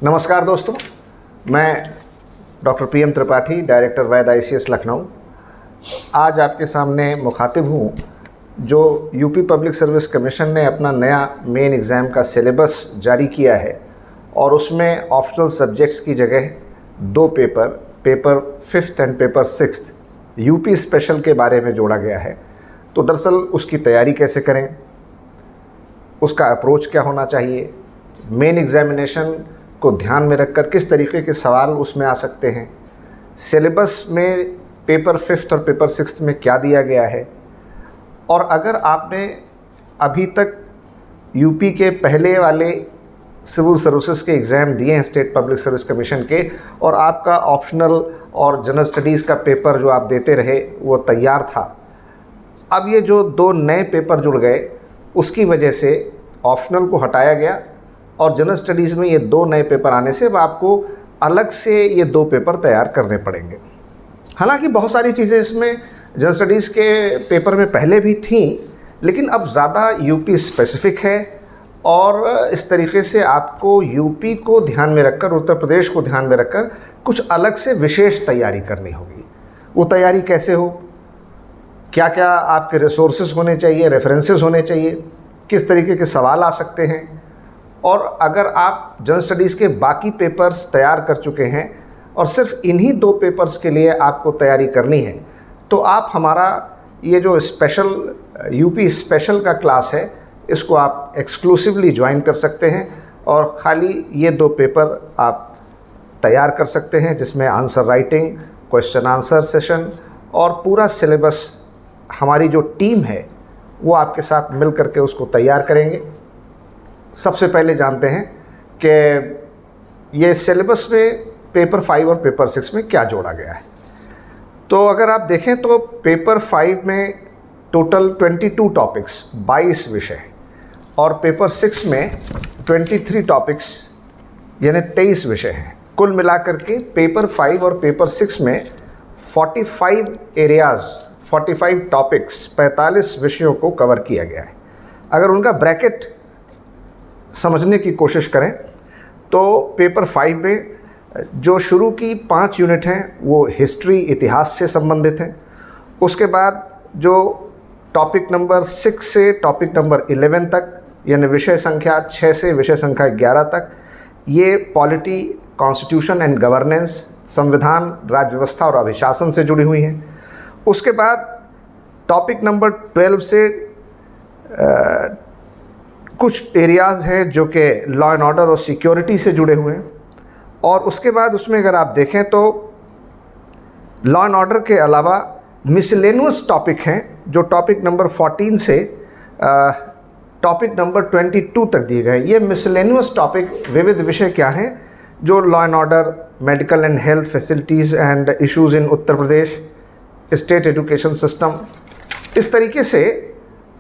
नमस्कार दोस्तों, मैं डॉक्टर PM त्रिपाठी, डायरेक्टर वैद ICS लखनऊ। आज आपके सामने मुखातिब हूँ जो यूपी पब्लिक सर्विस कमीशन ने अपना नया मेन एग्ज़ाम का सिलेबस जारी किया है और उसमें ऑप्शनल सब्जेक्ट्स की जगह दो paper 5th and paper 6th UP special के बारे में जोड़ा गया है। तो दरअसल उसकी तैयारी कैसे करें, उसका अप्रोच क्या होना चाहिए, मेन एग्ज़ामिनेशन को ध्यान में रखकर किस तरीके के सवाल उसमें आ सकते हैं, सिलेबस में पेपर 5th और पेपर 6th में क्या दिया गया है, और अगर आपने अभी तक यूपी के पहले वाले सिविल सर्विसेज के एग्ज़ाम दिए हैं स्टेट पब्लिक सर्विस कमीशन के, और आपका ऑप्शनल और जनरल स्टडीज़ का पेपर जो आप देते रहे वो तैयार था, अब ये जो दो नए पेपर जुड़ गए उसकी वजह से ऑप्शनल को हटाया गया और जनरल स्टडीज़ में ये दो नए पेपर आने से अब आपको अलग से ये दो पेपर तैयार करने पड़ेंगे। हालांकि बहुत सारी चीज़ें इसमें जनरल स्टडीज़ के पेपर में पहले भी थीं, लेकिन अब ज़्यादा यूपी स्पेसिफिक है और इस तरीके से आपको यूपी को ध्यान में रखकर, उत्तर प्रदेश को ध्यान में रखकर कुछ अलग से विशेष तैयारी करनी होगी। वो तैयारी कैसे हो, क्या क्या आपके रिसोर्सेज होने चाहिए, रेफरेंसेस होने चाहिए, किस तरीके के सवाल आ सकते हैं, और अगर आप जनरल स्टडीज़ के बाकी पेपर्स तैयार कर चुके हैं और सिर्फ इन्हीं दो पेपर्स के लिए आपको तैयारी करनी है, तो आप हमारा ये जो स्पेशल यूपी स्पेशल का क्लास है इसको आप एक्सक्लूसिवली ज्वाइन कर सकते हैं और ख़ाली ये दो पेपर आप तैयार कर सकते हैं, जिसमें answer writing, question answer session और पूरा सिलेबस हमारी जो टीम है वो आपके साथ मिल करके उसको तैयार करेंगे। सबसे पहले जानते हैं कि ये सिलेबस में पेपर 5 और पेपर 6 में क्या जोड़ा गया है। तो अगर आप देखें तो पेपर 5 में टोटल 22 टॉपिक्स 22 विषय और पेपर 6 में 23 टॉपिक्स यानी 23 विषय हैं। कुल मिलाकर के पेपर 5 और पेपर 6 में 45 एरियाज़ 45 टॉपिक्स 45 विषयों को कवर किया गया है। अगर उनका ब्रैकेट समझने की कोशिश करें तो पेपर 5 में जो शुरू की 5 यूनिट हैं वो हिस्ट्री, इतिहास से संबंधित हैं। उसके बाद जो टॉपिक नंबर 6 से टॉपिक नंबर 11 तक यानी विषय संख्या 6 से विषय संख्या 11 तक ये पॉलिटी, कॉन्स्टिट्यूशन एंड गवर्नेंस, संविधान, राज्य व्यवस्था और अभिशासन से जुड़ी हुई हैं। उसके बाद टॉपिक नंबर 12 से कुछ एरियाज़ हैं जो कि लॉ एंड ऑर्डर और सिक्योरिटी से जुड़े हुए हैं, और उसके बाद उसमें अगर आप देखें तो लॉ एंड ऑर्डर के अलावा मिसलेनियस टॉपिक हैं जो टॉपिक नंबर 14 से टॉपिक नंबर 22 तक दिए गए। ये मिसलेनियस टॉपिक विविध विषय क्या हैं जो law and order, medical and health facilities and issues in Uttar Pradesh, state education system, इस तरीके से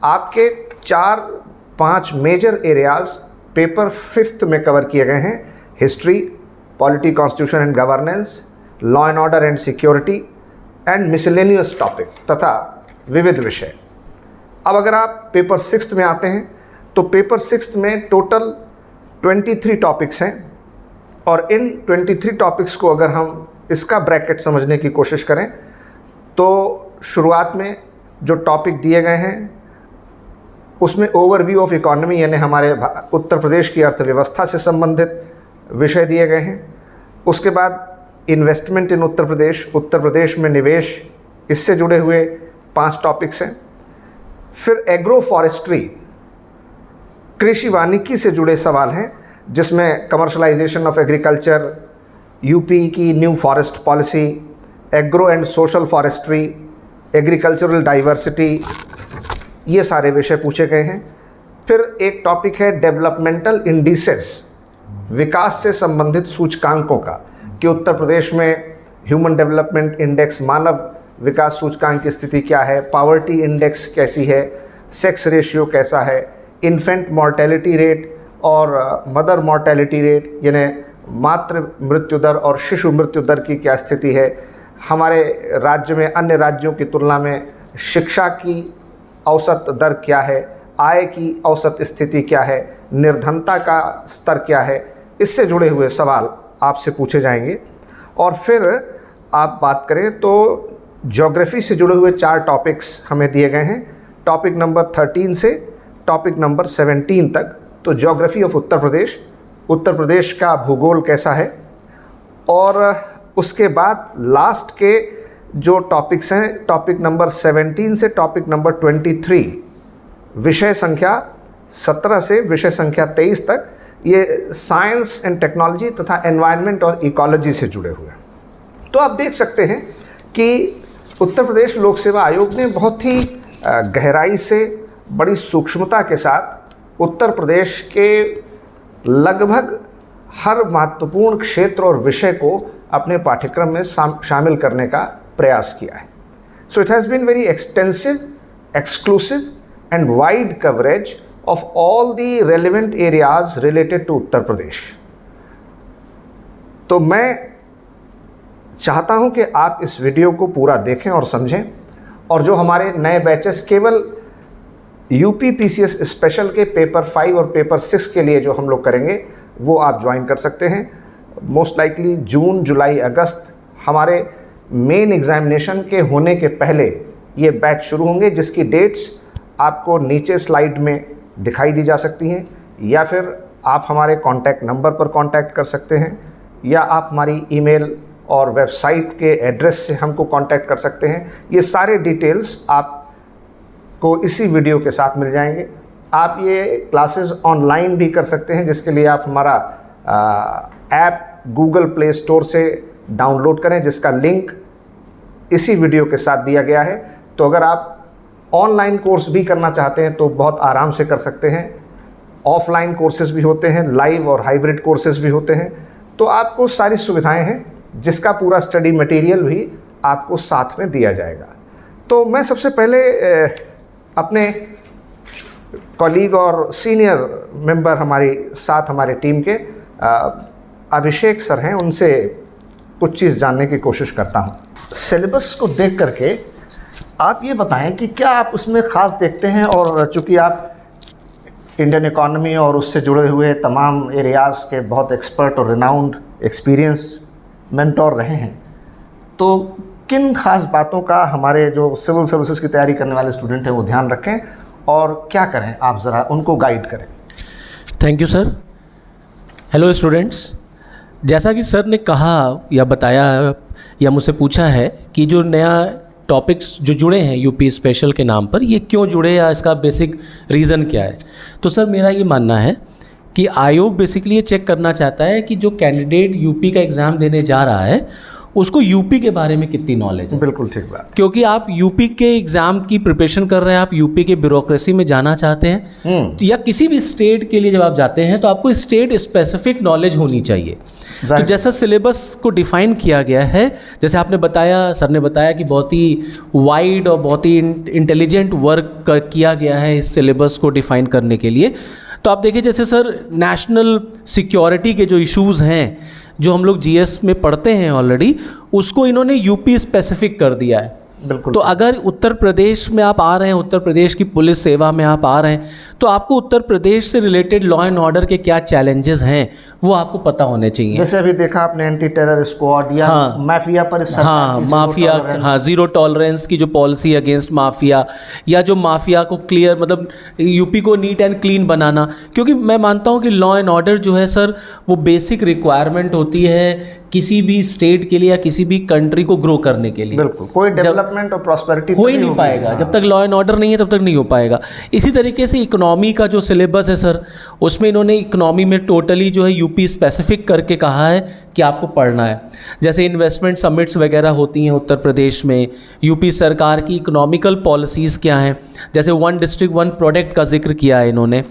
आपके 4-5 मेजर एरियाज़ पेपर 5th में कवर किए गए हैं। History, polity, constitution and governance, law and order and security and miscellaneous topic तथा विविध विषय। अब अगर आप पेपर 6th में आते हैं तो पेपर 6th में टोटल 23 टॉपिक्स हैं और इन 23 टॉपिक्स को अगर हम इसका ब्रैकेट समझने की कोशिश करें तो शुरुआत में जो टॉपिक दिए गए हैं उसमें ओवरव्यू ऑफ इकोनॉमी यानी हमारे उत्तर प्रदेश की अर्थव्यवस्था से संबंधित विषय दिए गए हैं। उसके बाद इन्वेस्टमेंट इन उत्तर प्रदेश में निवेश, इससे जुड़े हुए 5 टॉपिक्स हैं। फिर एग्रो फॉरेस्ट्री, कृषि वानिकी से जुड़े सवाल हैं जिसमें कमर्शलाइजेशन ऑफ एग्रीकल्चर, यूपी की new forest policy, agro and social forestry, agricultural diversity, ये सारे विषय पूछे गए हैं। फिर एक टॉपिक है डेवलपमेंटल इंडिसेस, विकास से संबंधित सूचकांकों का, कि उत्तर प्रदेश में ह्यूमन डेवलपमेंट इंडेक्स, मानव विकास सूचकांक की स्थिति क्या है, पावर्टी इंडेक्स कैसी है, सेक्स रेशियो कैसा है, इन्फेंट मॉर्टेलिटी रेट और मदर मॉर्टेलिटी रेट यानी मातृ मृत्यु दर और शिशु मृत्यु दर की क्या स्थिति है, हमारे राज्य में अन्य राज्यों की तुलना में शिक्षा की औसत दर क्या है, आय की औसत स्थिति क्या है, निर्धनता का स्तर क्या है, इससे जुड़े हुए सवाल आपसे पूछे जाएंगे। और फिर आप बात करें तो ज्योग्राफी से जुड़े हुए 4 टॉपिक्स हमें दिए गए हैं, टॉपिक नंबर 13 से टॉपिक नंबर 17 तक। तो ज्योग्राफी ऑफ उत्तर प्रदेश का भूगोल कैसा है, और उसके बाद लास्ट के जो टॉपिक्स हैं, टॉपिक नंबर 17 से टॉपिक नंबर 23, विषय संख्या 17 से विषय संख्या 23 तक, ये साइंस एंड टेक्नोलॉजी तथा एनवायरनमेंट और इकोलॉजी से जुड़े हुए हैं। तो आप देख सकते हैं कि उत्तर प्रदेश लोक सेवा आयोग ने बहुत ही गहराई से, बड़ी सूक्ष्मता के साथ उत्तर प्रदेश के लगभग हर महत्वपूर्ण क्षेत्र और विषय को अपने पाठ्यक्रम में शामिल करने का प्रयास किया है। So it has been very extensive, exclusive and wide coverage of all the relevant areas related to Uttar Pradesh. तो मैं चाहता हूं कि आप इस वीडियो को पूरा देखें और समझें, और जो हमारे नए बैचेस केवल यूपी पीसीएस स्पेशल के पेपर 5 और पेपर 6 के लिए जो हम लोग करेंगे वो आप ज्वाइन कर सकते हैं। मोस्ट लाइकली जून, जुलाई, अगस्त हमारे मेन एग्जामिनेशन के होने के पहले ये बैच शुरू होंगे, जिसकी डेट्स आपको नीचे स्लाइड में दिखाई दी जा सकती हैं, या फिर आप हमारे कॉन्टैक्ट नंबर पर कॉन्टैक्ट कर सकते हैं, या आप हमारी ईमेल और वेबसाइट के एड्रेस से हमको कॉन्टैक्ट कर सकते हैं। ये सारे डिटेल्स आपको इसी वीडियो के साथ मिल जाएंगे। आप ये क्लासेस ऑनलाइन भी कर सकते हैं, जिसके लिए आप हमारा ऐप गूगल प्ले स्टोर से डाउनलोड करें, जिसका लिंक इसी वीडियो के साथ दिया गया है। तो अगर आप ऑनलाइन कोर्स भी करना चाहते हैं तो बहुत आराम से कर सकते हैं। ऑफलाइन कोर्सेज भी होते हैं, लाइव और हाइब्रिड कोर्सेज भी होते हैं। तो आपको सारी सुविधाएं हैं, जिसका पूरा स्टडी मटेरियल भी आपको साथ में दिया जाएगा। तो मैं सबसे पहले अपने कॉलीग और सीनियर मेंबर हमारे टीम के अभिषेक सर हैं, उनसे कुछ चीज़ जानने की कोशिश करता हूँ। सिलेबस को देख करके आप ये बताएं कि क्या आप उसमें ख़ास देखते हैं, और चूँकि आप इंडियन इकॉनमी और उससे जुड़े हुए तमाम एरियाज़ के बहुत एक्सपर्ट और रिनाउंड एक्सपीरियंस मेंटोर रहे हैं, तो किन ख़ास बातों का हमारे जो सिविल सर्विसेज की तैयारी करने वाले स्टूडेंट हैं वो ध्यान रखें, और क्या करें, आप ज़रा उनको गाइड करें। Thank you sir. Hello students, जैसा कि सर ने कहा या बताया या मुझसे पूछा है कि जो नया टॉपिक्स जो जुड़े हैं यूपी स्पेशल के नाम पर, ये क्यों जुड़े या इसका बेसिक रीज़न क्या है। तो सर मेरा ये मानना है कि आयोग बेसिकली ये चेक करना चाहता है कि जो कैंडिडेट यूपी का एग्ज़ाम देने जा रहा है उसको यूपी के बारे में कितनी नॉलेज है। बिल्कुल ठीक बात। क्योंकि आप यूपी के एग्ज़ाम की प्रिपरेशन कर रहे हैं, आप यूपी के ब्यूरोक्रेसी में जाना चाहते हैं, या किसी भी स्टेट के लिए जब आप जाते हैं तो आपको स्टेट स्पेसिफिक नॉलेज होनी चाहिए। तो जैसा सिलेबस को डिफ़ाइन किया गया है, जैसे आपने बताया, सर ने बताया कि बहुत ही वाइड और बहुत ही इंटेलिजेंट वर्क किया गया है इस सिलेबस को डिफ़ाइन करने के लिए। तो आप देखिए, जैसे सर नेशनल सिक्योरिटी के जो इश्यूज़ हैं जो हम लोग जीएस में पढ़ते हैं ऑलरेडी, उसको इन्होंने यूपी स्पेसिफिक कर दिया है। बिल्कुल। तो अगर उत्तर प्रदेश में आप आ रहे हैं, उत्तर प्रदेश की पुलिस सेवा में आप आ रहे हैं, तो आपको उत्तर प्रदेश से रिलेटेड लॉ एंड ऑर्डर के क्या चैलेंजेस हैं वो आपको पता होने चाहिए। जैसे अभी देखा आपने एंटी टेरर स्क्वाड या माफिया पर, माफिया, ज़ीरो टॉलरेंस की जो पॉलिसी अगेंस्ट माफिया, या जो माफिया को क्लियर, मतलब यूपी को नीट एंड क्लीन बनाना। क्योंकि मैं मानता हूँ कि लॉ एंड ऑर्डर जो है सर, वो बेसिक रिक्वायरमेंट होती है किसी भी स्टेट के लिए या किसी भी कंट्री को ग्रो करने के लिए। बिल्कुल, कोई डेवलपमेंट और प्रॉस्पेरिटी हो ही नहीं पाएगा जब तक लॉ एंड ऑर्डर नहीं है, तब तक नहीं हो पाएगा। इसी तरीके से इकोनॉमी का जो सिलेबस है सर, उसमें इन्होंने इकोनॉमी में टोटली जो है यूपी स्पेसिफिक करके कहा है कि आपको पढ़ना है। जैसे इन्वेस्टमेंट समिट्स वगैरह होती हैं उत्तर प्रदेश में, यूपी सरकार की इकोनॉमिकल पॉलिसीज़ क्या हैं, जैसे 1 डिस्ट्रिक्ट 1 प्रोडक्ट का जिक्र किया है इन्होंने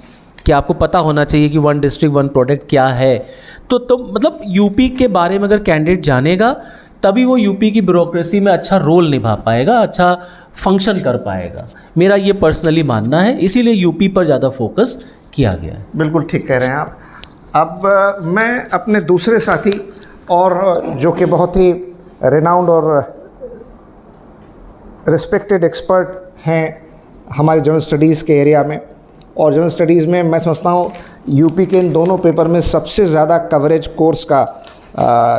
कि आपको पता होना चाहिए कि 1 डिस्ट्रिक्ट 1 प्रोडक्ट क्या है। तो मतलब यूपी के बारे में अगर कैंडिडेट जानेगा तभी वो यूपी की ब्यूरोक्रेसी में अच्छा रोल निभा पाएगा, अच्छा फंक्शन कर पाएगा। मेरा ये पर्सनली मानना है, इसीलिए यूपी पर ज़्यादा फोकस किया गया है। बिल्कुल ठीक कह रहे हैं आप। अब मैं अपने दूसरे साथी और जो कि बहुत ही रिनाउंड और रिस्पेक्टेड एक्सपर्ट हैं हमारे जनरल स्टडीज़ के एरिया में, और जनरल स्टडीज़ में मैं समझता हूँ यूपी के इन दोनों पेपर में सबसे ज़्यादा कवरेज कोर्स का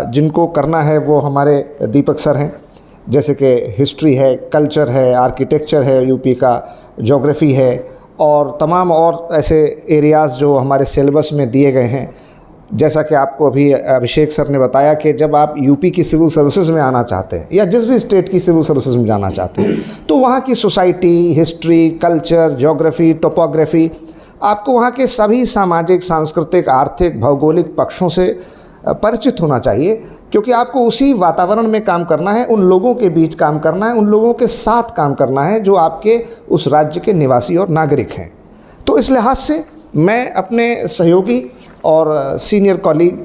जिनको करना है वो हमारे दीपक सर हैं। जैसे कि हिस्ट्री है, कल्चर है, आर्किटेक्चर है यूपी का, ज्योग्राफी है और तमाम और ऐसे एरियाज़ जो हमारे सिलेबस में दिए गए हैं। जैसा कि आपको अभी अभिषेक सर ने बताया कि जब आप यूपी की सिविल सर्विसेज में आना चाहते हैं या जिस भी स्टेट की सिविल सर्विसेज में जाना चाहते हैं तो वहाँ की society, history, culture, geography, topography, आपको वहाँ के सभी सामाजिक, सांस्कृतिक, आर्थिक, भौगोलिक पक्षों से परिचित होना चाहिए, क्योंकि आपको उसी वातावरण में काम करना है, उन लोगों के बीच काम करना है, उन लोगों के साथ काम करना है जो आपके उस राज्य के निवासी और नागरिक हैं। तो इस लिहाज से मैं अपने सहयोगी और सीनियर कॉलीग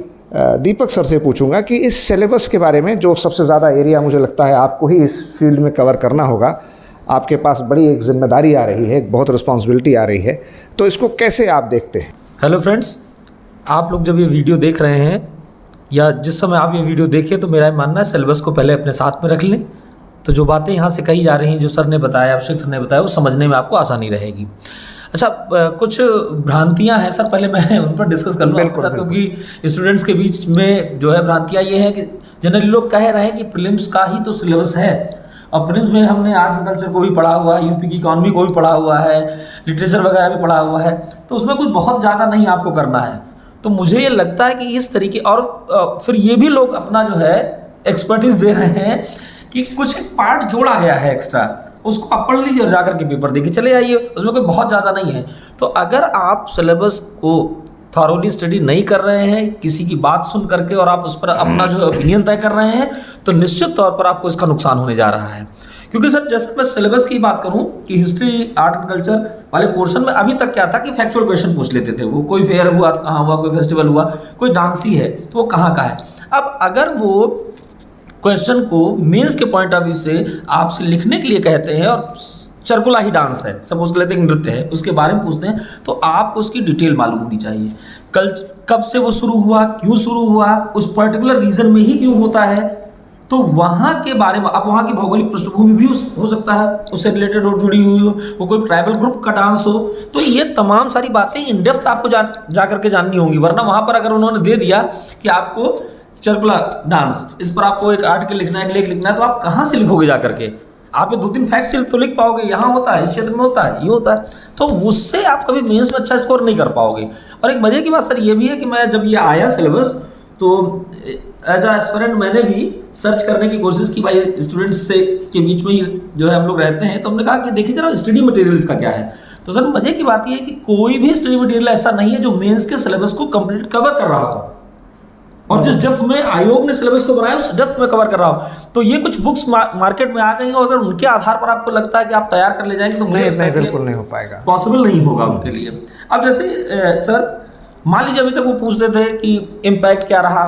दीपक सर से पूछूंगा कि इस सिलेबस के बारे में, जो सबसे ज़्यादा एरिया मुझे लगता है आपको ही इस फील्ड में कवर करना होगा, आपके पास बड़ी एक जिम्मेदारी आ रही है, एक बहुत रिस्पॉन्सिबिलिटी आ रही है, तो इसको कैसे आप देखते हैं? हेलो फ्रेंड्स, आप लोग जब ये वीडियो देख रहे हैं या जिस समय आप ये वीडियो देखें तो मेरा मानना है सिलेबस को पहले अपने साथ में रख लें, तो जो बातें यहाँ से कही जा रही हैं, जो सर ने बताया, अभिषेक सर ने बताया, वो समझने में आपको आसानी रहेगी। अच्छा, कुछ भ्रांतियां हैं सर, पहले मैं उन पर डिस्कस कर लूँ आपके साथ, क्योंकि स्टूडेंट्स के बीच में जो है भ्रांतियां ये है कि जनरली लोग कह रहे हैं कि प्रीलिम्स का ही तो सिलेबस है, और प्रीलिम्स में हमने आर्ट एंड कल्चर को भी पढ़ा हुआ है, यूपी की इकॉनमी को भी पढ़ा हुआ है, लिटरेचर वगैरह भी पढ़ा हुआ है, तो उसमें कुछ बहुत ज़्यादा नहीं आपको करना है। तो मुझे ये लगता है कि इस तरीके, और फिर ये भी लोग अपना जो है एक्सपर्टीज दे रहे हैं कि कुछ एक पार्ट जोड़ा गया है एक्स्ट्रा, उसको आप पढ़ लीजिए और जाकर के पेपर देके चले आइए, उसमें कोई बहुत ज़्यादा नहीं है। तो अगर आप सिलेबस को थॉरोली स्टडी नहीं कर रहे हैं, किसी की बात सुन करके, और आप उस पर अपना जो ओपिनियन तय कर रहे हैं, तो निश्चित तौर पर आपको इसका नुकसान होने जा रहा है। क्योंकि सर जैसे मैं सिलेबस की बात करूं कि हिस्ट्री, आर्ट एंड कल्चर वाले पोर्शन में अभी तक क्या था कि फैक्चुअल क्वेश्चन पूछ लेते थे, वो कोई फेयर हुआ कहाँ हुआ, कोई फेस्टिवल हुआ, कोई डांस ही है तो वो कहाँ का है। अब अगर वो क्वेश्चन को मेंस के पॉइंट ऑफ व्यू से आपसे लिखने के लिए कहते हैं और चरकुला ही डांस है, सपोज कर लेते हैं नृत्य है, उसके बारे में पूछते हैं, तो आपको उसकी डिटेल मालूम होनी चाहिए। कब से वो शुरू हुआ, क्यों शुरू हुआ, उस पर्टिकुलर रीजन में ही क्यों होता है, तो वहाँ के बारे में, अब वहाँ की भौगोलिक पृष्ठभूमि भी हो सकता है उससे रिलेटेड हो, जुड़ी हुई हो, वो कोई ट्राइबल ग्रुप का डांस हो, तो ये तमाम सारी बातें इन डेप्थ आपको जा करके जाननी होंगी। वरना वहाँ पर अगर उन्होंने दे दिया कि आपको चरकुला डांस, इस पर आपको एक आर्टिकल लिखना है, एक लेख लिखना है, तो आप कहाँ से लिखोगे जा करके? आप ये 2-3 फैक्ट्स तो लिख पाओगे, यहाँ होता है, इस क्षेत्र में होता है, ये होता है, तो उससे आप कभी मेंस में अच्छा स्कोर नहीं कर पाओगे। और एक मजे की बात सर ये भी है कि मैं जब ये आया सिलेबस, तो एज अ एस्पिरेंट मैंने भी सर्च करने की कोशिश की, भाई स्टूडेंट्स से के बीच में ही जो है हम लोग रहते हैं, तो हमने कहा कि देखिए जरा स्टडी मटेरियल इसका क्या है। तो सर मजे की बात ये है कि कोई भी स्टडी मटेरियल ऐसा नहीं है जो मेंस के सिलेबस को कंप्लीट कवर कर रहा हो, और जिस डेप्थ में आयोग ने सिलेबस को बनाया उस डेप्थ में कवर कर रहा हो। तो ये कुछ बुक्स मार्केट में आ गई हैं, और अगर उनके आधार पर आपको लगता है कि आप तैयार कर ले जाएंगे तो मुझे बिल्कुल नहीं हो पाएगा, पॉसिबल नहीं होगा उनके लिए। अब जैसे सर मान लीजिए अभी तक वो पूछते थे कि इम्पैक्ट क्या रहा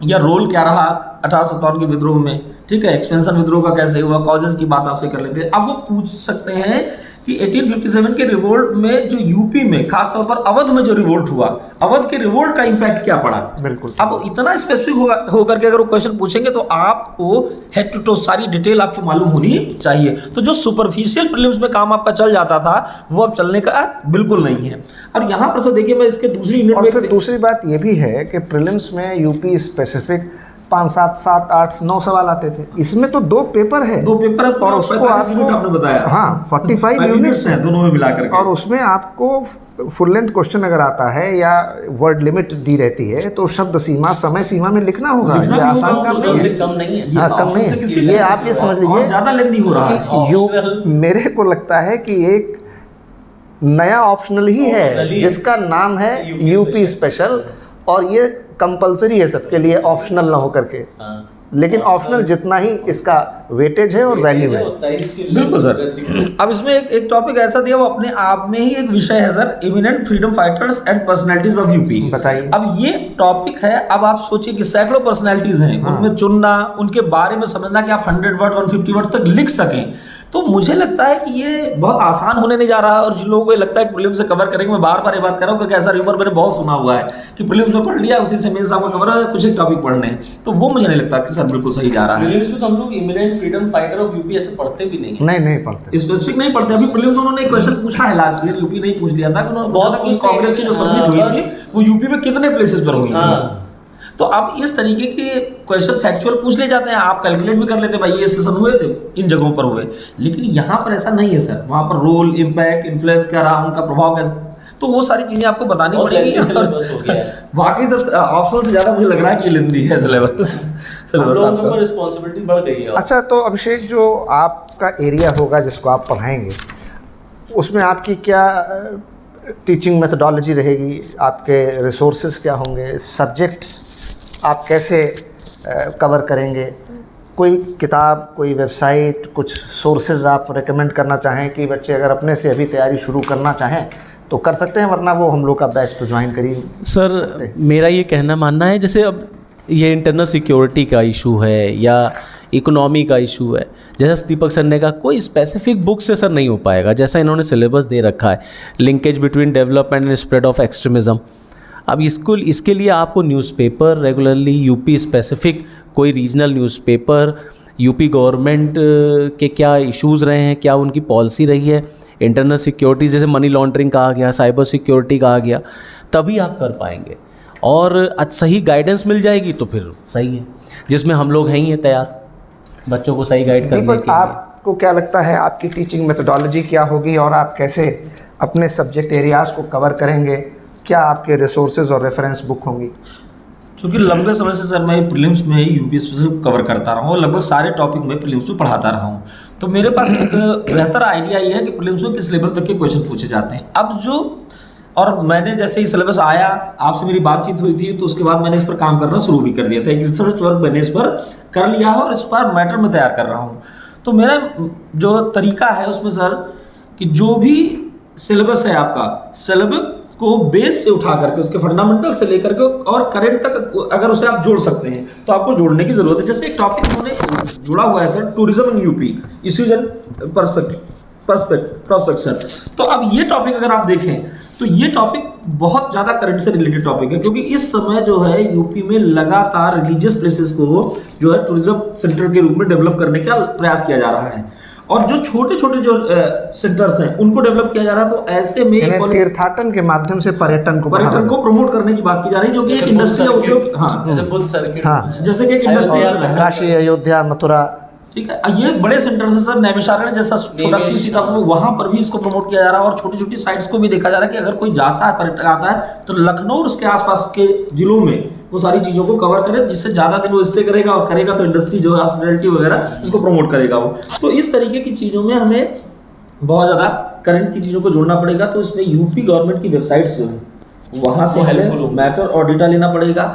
या रोल क्या रहा 1857 के विद्रोह में, ठीक है, एक्सपेंशन विद्रोह का कैसे हुआ, कॉजेज की बात आपसे कर लेते हैं। अब वो पूछ सकते हैं कि 1857 के रिवोल्ट में जो यूपी में, खासतौर पर अवध में जो रिवोल्ट हुआ, अवध के रिवोल्ट का इम्पैक्ट क्या पड़ा। बिल्कुल। अब इतना स्पेसिफिक होकर के अगर वो क्वेश्चन पूछेंगे तो आपको हेड टू टो सारी डिटेल आपको मालूम होनी चाहिए। तो जो सुपरफिशियल प्रीलिम्स में काम आपका चल जाता था वो अब चलने का बिल्कुल नहीं है। और यहाँ पर सर देखिए, मैं इसके दूसरी यूनिट में, फिर दूसरी बात ये भी है कि प्रीलिम्स में यूपी स्पेसिफिक 5, 7, 7, 8, 9 सवाल आते थे। इसमें तो 2 पेपर है, 2 पेपर है, और उसको आपने बताया, हाँ 45 यूनिट्स हैं दोनों में मिला करके, और उसमें आपको फुल लेंथ क्वेश्चन अगर आता है या वर्ड लिमिट दी रहती है तो शब्द सीमा, समय सीमा में लिखना होगा। ये आसान काम नहीं है, कम नहीं है, हाँ कम नहीं है। ये आप ये समझ लीजिए ज़्यादा लेंदी हो रहा है। मेरे को लगता है कि एक नया ऑप्शनल ही है जिसका नाम है यूपी स्पेशल, और ये कंपलसरी है सबके लिए, ऑप्शनल ना हो करके। लेकिन ऑप्शनल जितना ही इसका वेटेज है और वैल्यू है। बिल्कुल सर। अब इसमें एक टॉपिक ऐसा दिया, वो अपने आप में ही एक विषय है sir, eminent freedom fighters and personalities of UP. बताइए। अब ये टॉपिक है, अब आप सोचिए कि सैकड़ों पर्सनैलिटीज हैं, उनमें चुनना, उनके बारे में समझना कि आप 100 वर्ड 150 वर्ड्स तक लिख सकें, तो मुझे लगता है कि ये बहुत आसान होने नहीं जा रहा है, और जिन लोगों को ये लगता है कि प्रीलिम्स से कवर करेंगे, मैं बार बार ये बात कर रहा हूँ, क्योंकि ऐसा र्यूमर मैंने बहुत सुना हुआ है कि प्रीलिम्स में पढ़ लिया, उसी से मेंस आपका कवर है, कुछ एक टॉपिक पढ़ने हैं, तो वो मुझे नहीं लगता कि सर बिल्कुल सही जा रहा है। प्रीलिम्स में तो हम लोग eminent freedom fighter of UP ऐसे पढ़ते भी नहीं है। नहीं पढ़ते, स्पेसिफिक नहीं पढ़ते। अभी प्रीलिम्स उन्होंने एक क्वेश्चन पूछा है लास्ट ईयर, यूपी नहीं पूछ लिया था, कि उन्होंने पूछा था कि कांग्रेस की जो सबमिट हुई थी वो यूपी में कितने प्लेसेस पर हुई थी। तो अब इस तरीके के क्वेश्चन फैक्चुअल पूछ ले जाते हैं, आप कैलकुलेट भी कर लेते हैं भाई ये सेशन हुए थे, इन जगहों पर हुए, लेकिन यहाँ पर ऐसा नहीं है सर। वहाँ पर रोल, इम्पैक्ट, इन्फ्लुएंस क्या रहा, उनका प्रभाव कैसा, तो वो सारी चीजें आपको बतानी पड़ेगी। वाकई सर ऑप्शन से ज्यादा मुझे लग रहा है कि लेंदी है सिलेबस, रिस्पॉन्सिबिलिटी बढ़ गई है। अच्छा, तो अभिषेक, जो आपका एरिया होगा जिसको आप पढ़ाएंगे, उसमें आपकी क्या टीचिंग मेथोडोलॉजी रहेगी, आपके रिसोर्सेज क्या होंगे, सब्जेक्ट्स आप कैसे कवर करेंगे, कोई किताब, कोई वेबसाइट, कुछ सोर्सेज आप रेकमेंड करना चाहें कि बच्चे अगर अपने से अभी तैयारी शुरू करना चाहें तो कर सकते हैं, वरना वो हम लोग का बैच तो ज्वाइन करिए। सर मेरा ये कहना मानना है, जैसे अब ये इंटरनल सिक्योरिटी का इशू है या इकोनॉमी का इशू है, जैसा दीपक सर ने कहा, कोई स्पेसिफिक बुक से सर नहीं हो पाएगा। जैसा इन्होंने सिलेबस दे रखा है, linkage between development and spread of extremism, अब इसके लिए आपको न्यूज़पेपर रेगुलरली, यूपी स्पेसिफिक कोई रीजनल न्यूज़पेपर, यूपी गवर्नमेंट के क्या इश्यूज़ रहे हैं, क्या उनकी पॉलिसी रही है, इंटरनल सिक्योरिटी जैसे मनी लॉन्ड्रिंग का आ गया, साइबर सिक्योरिटी का आ गया, तभी आप कर पाएंगे। और सही गाइडेंस मिल जाएगी तो फिर सही है, जिसमें हम लोग हैं ही हैं तैयार बच्चों को सही गाइड करने के लिए। आपको क्या लगता है आपकी टीचिंग मेथोडोलॉजी क्या होगी और आप कैसे अपने सब्जेक्ट एरियाज़ को कवर करेंगे? क्या आपके रिसोर्सेज और रेफरेंस बुक होंगी? चूँकि लंबे समय से सर मैं प्रीलिम्स में यूपी स्पेसिफिक कवर करता रहा हूँ, लगभग सारे टॉपिक में प्रीलिम्स में पढ़ाता रहा हूँ, तो मेरे पास एक बेहतर आइडिया ये है कि प्रीलिम्स में किस लेवल तक के क्वेश्चन पूछे जाते हैं। अब जो, और मैंने जैसे ही सिलेबस आया, आपसे मेरी बातचीत हुई थी, तो उसके बाद मैंने इस पर काम करना शुरू भी कर दिया था। एक रिसर्च वर्क मैंने इस पर कर लिया है और इस पर मैटर में तैयार कर रहा हूँ। तो मेरा जो तरीका है उसमें सर, कि जो भी सिलेबस है आपका, सिलेबस को बेस से उठा करके, उसके फंडामेंटल से लेकर के और करंट तक अगर उसे आप जोड़ सकते हैं तो आपको जोड़ने की जरूरत है। जैसे एक टॉपिक उन्होंने जुड़ा हुआ है sir, tourism in UP, issues and prospect sir. तो अब ये टॉपिक अगर आप देखें तो ये टॉपिक बहुत ज़्यादा करंट से रिलेटेड टॉपिक है, क्योंकि इस समय जो है यूपी में लगातार रिलीजियस प्लेसेस को जो है टूरिज्म सेंटर के रूप में डेवलप करने का प्रयास किया जा रहा है, और जो छोटे छोटे जो सेंटर्स हैं उनको डेवलप किया जा रहा है। तो ऐसे में तीर्थाटन के माध्यम से पर्यटन को प्रमोट करने की बात की जा रही है, जो कि एक इंडस्ट्री या उद्योग, जैसे कि एक इंडस्ट्री, काशी, अयोध्या, मथुरा, ठीक है, ये बड़े सेंटर्स हैं सर। नैमिषारण्य जैसा छोटा सीतापुर, वहां पर भी इसको प्रमोट किया जा रहा है, और छोटी छोटी साइट्स को भी देखा जा रहा है कि अगर कोई जाता है, पर्यटक आता है, तो लखनऊ और उसके आसपास के जिलों में वो सारी चीज़ों को कवर करे, जिससे ज़्यादा दिन वो स्टे करेगा, और करेगा तो इंडस्ट्री जो है हॉस्पिटैलिटी वगैरह इसको प्रमोट करेगा वो। तो इस तरीके की चीज़ों में हमें बहुत ज़्यादा करंट की चीज़ों को जोड़ना पड़ेगा। तो इसमें यूपी गवर्नमेंट की वेबसाइट्स जो है वहाँ से हमें मैटर और डेटा लेना पड़ेगा।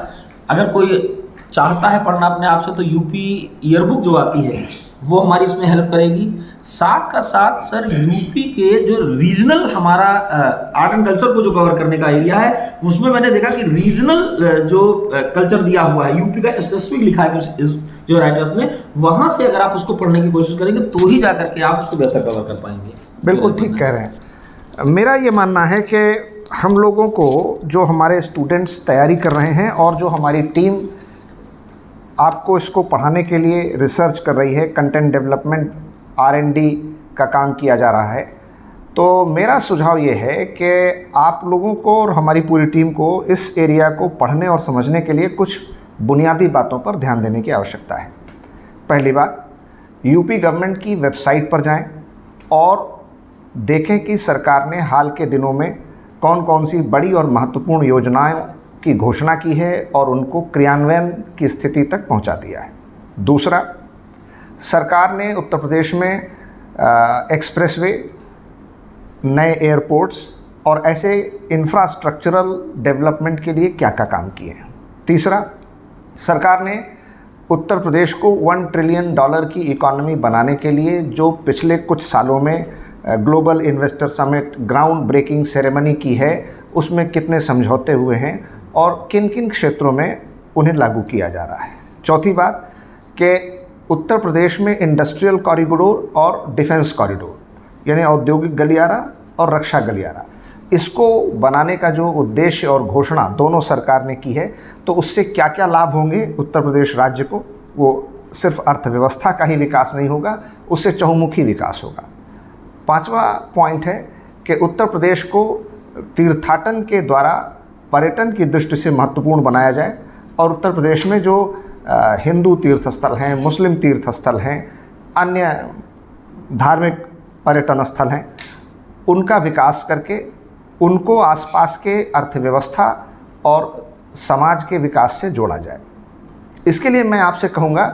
अगर कोई चाहता है पढ़ना अपने आप से, तो यूपी ईयरबुक जो आती है वो हमारी इसमें हेल्प करेगी। साथ का साथ सर, यूपी के जो रीजनल हमारा आर्ट एंड कल्चर को जो कवर करने का एरिया है, उसमें मैंने देखा कि रीजनल जो कल्चर दिया हुआ है, यूपी का स्पेसिफिक लिखा है कुछ जो राइटर्स ने, वहाँ से अगर आप उसको पढ़ने की कोशिश करेंगे तो ही जा करके आप उसको बेहतर कवर कर पाएंगे। बिल्कुल ठीक कह रहे हैं। मेरा ये मानना है कि हम लोगों को, जो हमारे स्टूडेंट्स तैयारी कर रहे हैं और जो हमारी टीम आपको इसको पढ़ाने के लिए रिसर्च कर रही है, कंटेंट डेवलपमेंट R&D का काम किया जा रहा है, तो मेरा सुझाव ये है कि आप लोगों को और हमारी पूरी टीम को इस एरिया को पढ़ने और समझने के लिए कुछ बुनियादी बातों पर ध्यान देने की आवश्यकता है। पहली बात, यूपी गवर्नमेंट की वेबसाइट पर जाएं और देखें कि सरकार ने हाल के दिनों में कौन कौन सी बड़ी और महत्वपूर्ण योजनाओं की घोषणा की है और उनको क्रियान्वयन की स्थिति तक पहुंचा दिया है। दूसरा, सरकार ने उत्तर प्रदेश में एक्सप्रेसवे, नए एयरपोर्ट्स और ऐसे इंफ्रास्ट्रक्चरल डेवलपमेंट के लिए क्या क्या काम किए हैं। तीसरा, सरकार ने उत्तर प्रदेश को $1 ट्रिलियन की इकॉनमी बनाने के लिए जो पिछले कुछ सालों में global investor summit, ground breaking ceremony की है, उसमें कितने समझौते हुए हैं और किन किन क्षेत्रों में उन्हें लागू किया जा रहा है। चौथी बात कि उत्तर प्रदेश में इंडस्ट्रियल कॉरिडोर और डिफेंस कॉरिडोर यानी औद्योगिक गलियारा और रक्षा गलियारा, इसको बनाने का जो उद्देश्य और घोषणा दोनों सरकार ने की है, तो उससे क्या क्या लाभ होंगे उत्तर प्रदेश राज्य को, वो सिर्फ अर्थव्यवस्था का ही विकास नहीं होगा, उससे चहुमुखी विकास होगा। 5वां पॉइंट है कि उत्तर प्रदेश को तीर्थाटन के द्वारा पर्यटन की दृष्टि से महत्वपूर्ण बनाया जाए और उत्तर प्रदेश में जो हिंदू तीर्थस्थल हैं, मुस्लिम तीर्थस्थल हैं, अन्य धार्मिक पर्यटन स्थल हैं, उनका विकास करके उनको आसपास के अर्थव्यवस्था और समाज के विकास से जोड़ा जाए। इसके लिए मैं आपसे कहूँगा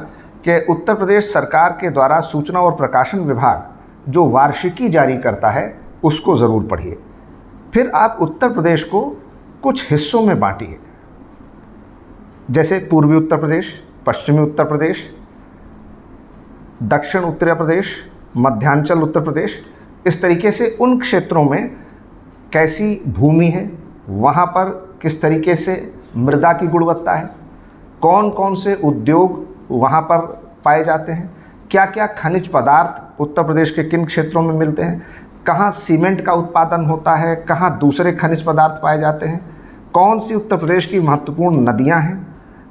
कि उत्तर प्रदेश सरकार के द्वारा सूचना और प्रकाशन विभाग जो वार्षिकी जारी करता है उसको ज़रूर पढ़िए। फिर आप उत्तर प्रदेश को कुछ हिस्सों में बांटिए, जैसे पूर्वी उत्तर प्रदेश, पश्चिमी उत्तर प्रदेश, दक्षिण उत्तर प्रदेश, मध्यांचल उत्तर प्रदेश। इस तरीके से उन क्षेत्रों में कैसी भूमि है, वहाँ पर किस तरीके से मृदा की गुणवत्ता है, कौन कौन से उद्योग वहाँ पर पाए जाते हैं, क्या क्या खनिज पदार्थ उत्तर प्रदेश के किन क्षेत्रों में मिलते हैं, कहाँ सीमेंट का उत्पादन होता है, कहाँ दूसरे खनिज पदार्थ पाए जाते हैं, कौन सी उत्तर प्रदेश की महत्वपूर्ण नदियाँ हैं,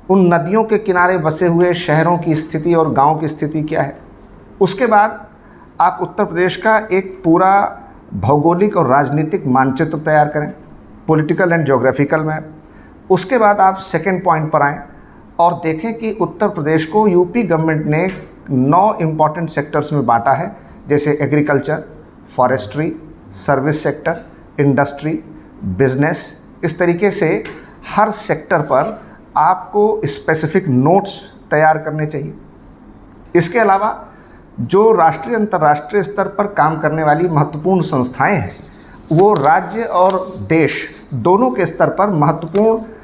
उन नदियों के किनारे बसे हुए शहरों की स्थिति और गाँव की स्थिति क्या है। उसके बाद आप उत्तर प्रदेश का एक पूरा भौगोलिक और राजनीतिक मानचित्र तैयार करें, पॉलिटिकल एंड ज्योग्राफिकल मैप। उसके बाद आप सेकंड पॉइंट पर आएँ और देखें कि उत्तर प्रदेश को यूपी गवर्नमेंट ने 9 इम्पॉर्टेंट सेक्टर्स में बांटा है, जैसे agriculture, forestry, service sector, industry, business. इस तरीके से हर सेक्टर पर आपको स्पेसिफिक नोट्स तैयार करने चाहिए। इसके अलावा जो राष्ट्रीय अंतर्राष्ट्रीय स्तर पर काम करने वाली महत्वपूर्ण संस्थाएं हैं, वो राज्य और देश दोनों के स्तर पर महत्वपूर्ण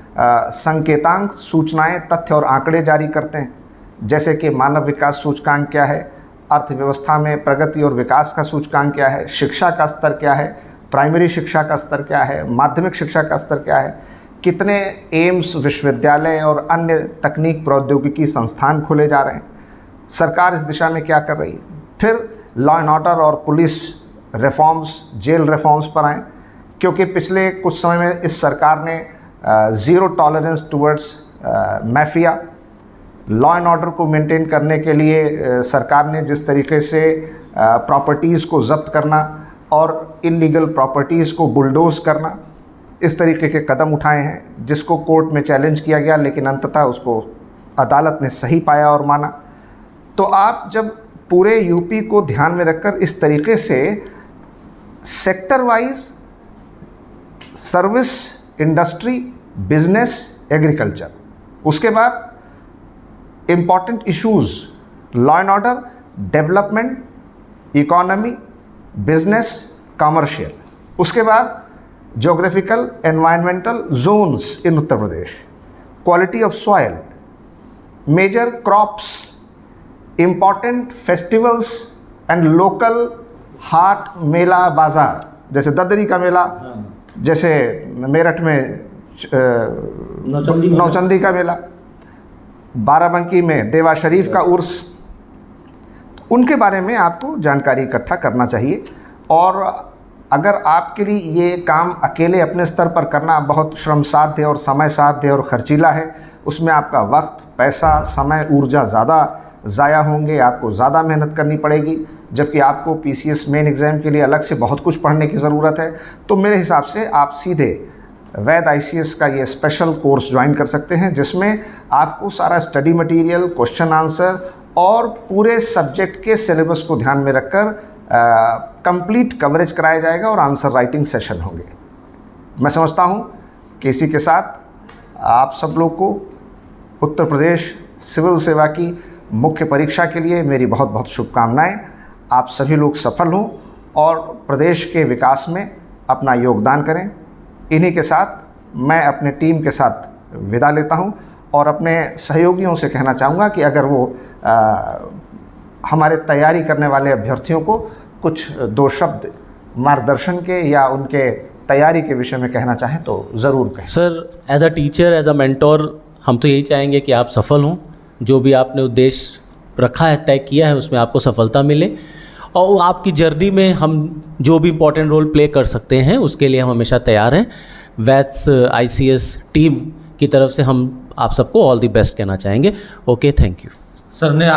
संकेतांक, सूचनाएं, तथ्य और आंकड़े जारी करते हैं, जैसे कि मानव विकास सूचकांक क्या है, अर्थव्यवस्था में प्रगति और विकास का सूचकांक क्या है, शिक्षा का स्तर क्या है, प्राइमरी शिक्षा का स्तर क्या है, माध्यमिक शिक्षा का स्तर क्या है, कितने एम्स, विश्वविद्यालय और अन्य तकनीक प्रौद्योगिकी संस्थान खोले जा रहे हैं, सरकार इस दिशा में क्या कर रही है। फिर लॉ एंड ऑर्डर और पुलिस रिफॉर्म्स, जेल रिफॉर्म्स पर आएँ, क्योंकि पिछले कुछ समय में इस सरकार ने zero tolerance towards mafia, law and order को मेंटेन करने के लिए सरकार ने जिस तरीके से प्रॉपर्टीज़ को जब्त करना और इलीगल प्रॉपर्टीज़ को बुलडोज करना, इस तरीके के कदम उठाए हैं, जिसको कोर्ट में चैलेंज किया गया, लेकिन अंततः उसको अदालत ने सही पाया और माना। तो आप जब पूरे यूपी को ध्यान में रखकर इस तरीके से sector wise service, industry, business, agriculture, उसके बाद important issues, law and order, development, economy, business, commercial, उसके बाद geographical environmental zones in Uttar Pradesh, quality of soil, major crops, important festivals and local haat, mela, bazaar, जैसे ददरी का मेला, जैसे मेरठ में नौचंदी का मेला, बाराबंकी में देवा शरीफ का उर्स, उनके बारे में आपको जानकारी इकट्ठा करना चाहिए। और अगर आपके लिए ये काम अकेले अपने स्तर पर करना बहुत श्रम साध्य और समय साध्य और खर्चीला है, उसमें आपका वक्त, पैसा, समय, ऊर्जा ज़्यादा ज़ाया होंगे, आपको ज़्यादा मेहनत करनी पड़ेगी, जबकि आपको पीसीएस मेन एग्ज़ाम के लिए अलग से बहुत कुछ पढ़ने की ज़रूरत है। तो मेरे हिसाब से आप सीधे वैद आईसीएस का ये स्पेशल कोर्स ज्वाइन कर सकते हैं, जिसमें आपको सारा स्टडी मटेरियल, क्वेश्चन आंसर और पूरे सब्जेक्ट के सिलेबस को ध्यान में रखकर कंप्लीट कवरेज कराया जाएगा और आंसर राइटिंग सेशन होंगे। मैं समझता हूँ कि इसी के साथ आप सब लोग को उत्तर प्रदेश सिविल सेवा की मुख्य परीक्षा के लिए मेरी बहुत बहुत शुभकामनाएं। आप सभी लोग सफल हों और प्रदेश के विकास में अपना योगदान करें। इन्हीं के साथ मैं अपने टीम के साथ विदा लेता हूं और अपने सहयोगियों से कहना चाहूँगा कि अगर वो हमारे तैयारी करने वाले अभ्यर्थियों को कुछ 2 शब्द मार्गदर्शन के या उनके तैयारी के विषय में कहना चाहें तो ज़रूर कहें। Sir, as a teacher, as a mentor, हम तो यही चाहेंगे कि आप सफल हों, जो भी आपने उद्देश्य रखा है, तय किया है, उसमें आपको सफलता मिले और आपकी जर्नी में हम जो भी इम्पोर्टेंट रोल प्ले कर सकते हैं उसके लिए हम हमेशा तैयार हैं। वैथ्स ICS टीम की तरफ से हम आप सबको ऑल द बेस्ट कहना चाहेंगे। Okay, thank you. सर ने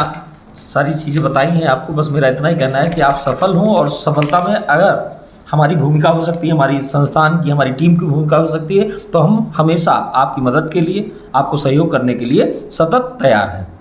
सारी चीज़ें बताई हैं आपको, बस मेरा इतना ही कहना है कि आप सफल हों और सफलता में अगर हमारी भूमिका हो सकती है, हमारी संस्थान की, हमारी टीम की भूमिका हो सकती है, तो हम हमेशा आपकी मदद के लिए, आपको सहयोग करने के लिए सतत तैयार हैं।